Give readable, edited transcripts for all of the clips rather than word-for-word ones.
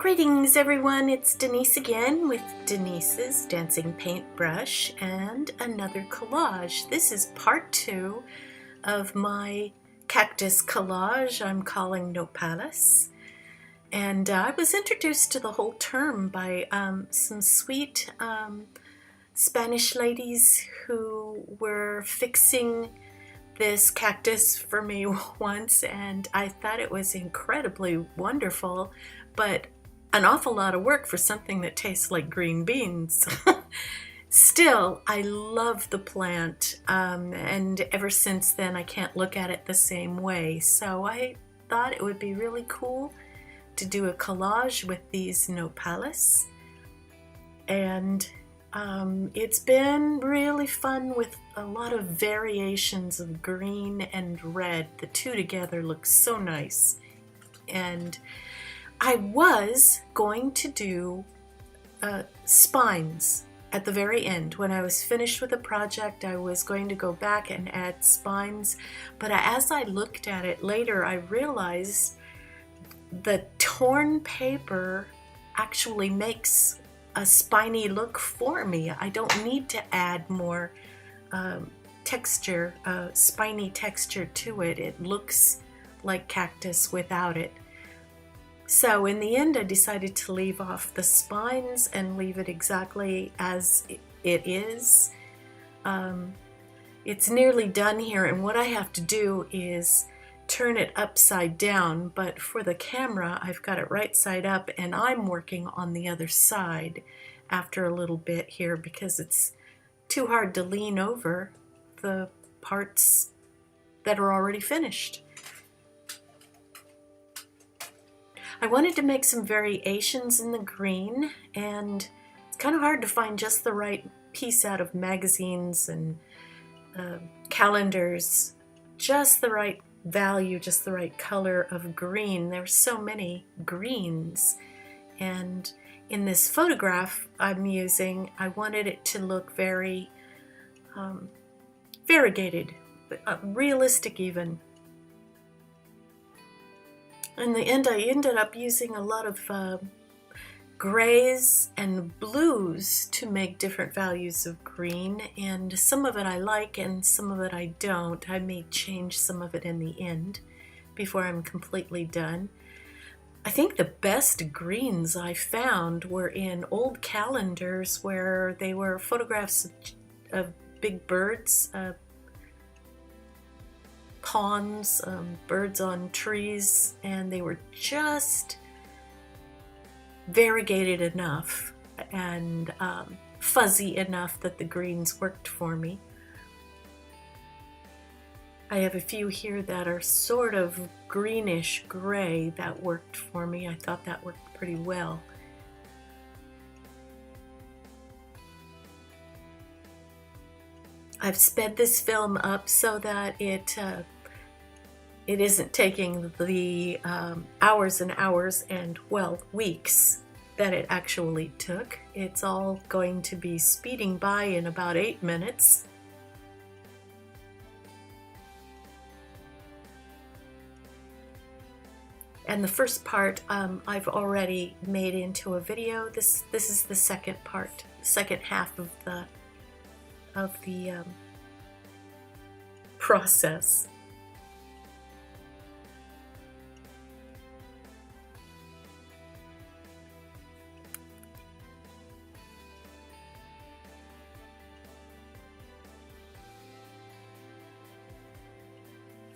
Greetings everyone, it's Denise again with Denise's Dancing Paintbrush and another collage. This is part 2 of my cactus collage I'm calling Nopales. And I was introduced to the whole term by some sweet Spanish ladies who were fixing this cactus for me once, and I thought it was incredibly wonderful, but an awful lot of work for something that tastes like green beans. Still, I love the plant, and ever since then I can't look at it the same way. So I thought it would be really cool to do a collage with these Nopales. And it's been really fun with a lot of variations of green and red. The two together look so nice. And I was going to do spines at the very end. When I was finished with the project, I was going to go back and add spines. But as I looked at it later, I realized the torn paper actually makes a spiny look for me. I don't need to add more texture, spiny texture to it. It looks like cactus without it. So in the end, I decided to leave off the spines and leave it exactly as it is. It's nearly done here, and what I have to do is turn it upside down, but for the camera I've got it right side up, and I'm working on the other side after a little bit here because it's too hard to lean over the parts that are already finished. I wanted to make some variations in the green, and it's kind of hard to find just the right piece out of magazines and calendars, just the right value, just the right color of green. There's so many greens, and in this photograph I'm using, I wanted it to look very variegated, realistic even. In the end, I ended up using a lot of grays and blues to make different values of green, and some of it I like and some of it I don't. I may change some of it in the end before I'm completely done. I think the best greens I found were in old calendars where they were photographs of big birds, ponds, birds on trees, and they were just variegated enough and fuzzy enough that the greens worked for me. I have a few here that are sort of greenish gray that worked for me. I thought that worked pretty well. I've sped this film up so that it isn't taking the hours and hours and, well, weeks that it actually took. It's all going to be speeding by in about 8 minutes. And the first part I've already made into a video. This is the second part, second half of the process.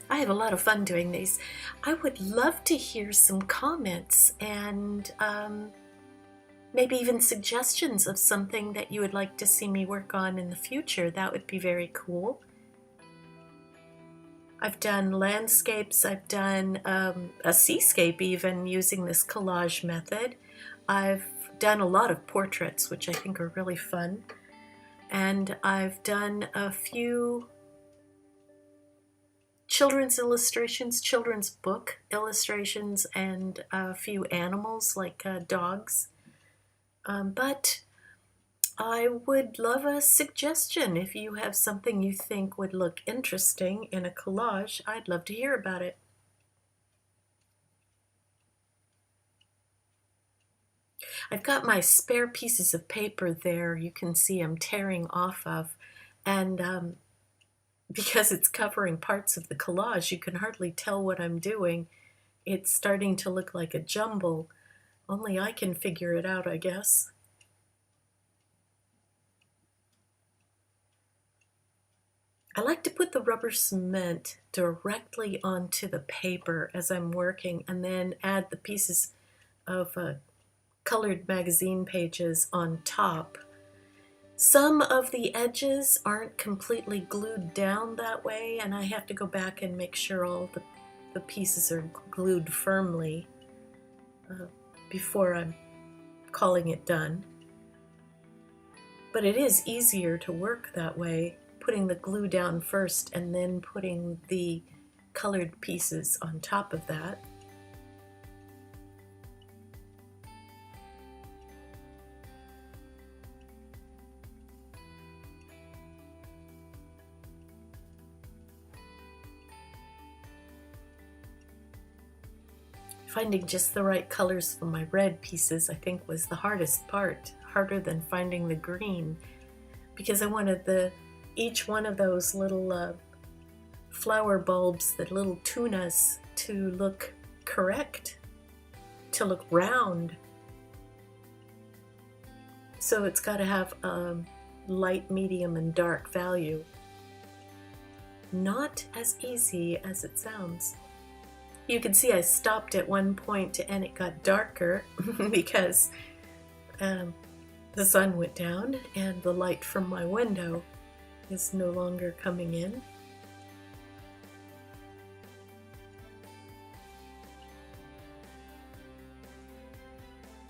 I have a lot of fun doing these. I would love to hear some comments and maybe even suggestions of something that you would like to see me work on in the future. That would be very cool. I've done landscapes, I've done a seascape even using this collage method. I've done a lot of portraits, which I think are really fun. And I've done a few children's illustrations, children's book illustrations, and a few animals like dogs. But I would love a suggestion. If you have something you think would look interesting in a collage, I'd love to hear about it. I've got my spare pieces of paper there you can see I'm tearing off of, and because it's covering parts of the collage, you can hardly tell what I'm doing. It's starting to look like a jumble. Only I can figure it out, I guess. I like to put the rubber cement directly onto the paper as I'm working, and then add the pieces of colored magazine pages on top. Some of the edges aren't completely glued down that way, and I have to go back and make sure all the pieces are glued firmly before I'm calling it done. But it is easier to work that way, putting the glue down first and then putting the colored pieces on top of that. Finding just the right colors for my red pieces, I think, was the hardest part, harder than finding the green, because I wanted each one of those little flower bulbs, the little tunas, to look correct, to look round. So it's got to have light, medium, and dark value. Not as easy as it sounds. You can see I stopped at one point and it got darker because the sun went down and the light from my window is no longer coming in.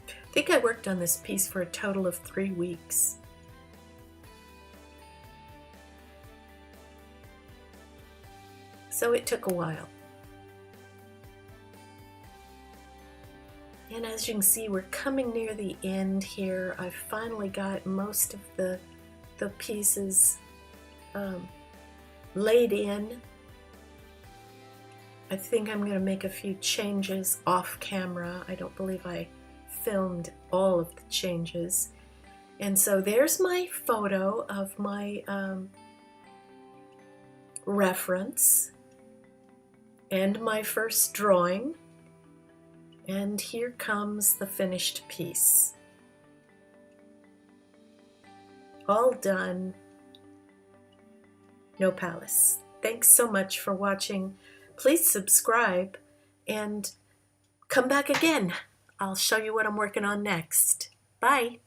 I think I worked on this piece for a total of 3 weeks. So it took a while. And as you can see, we're coming near the end here. I've finally got most of the pieces laid in. I think I'm going to make a few changes off camera. I don't believe I filmed all of the changes. And so there's my photo of my reference and my first drawing. And here comes the finished piece. All done. Nopales. Thanks so much for watching. Please subscribe and come back again. I'll show you what I'm working on next. Bye.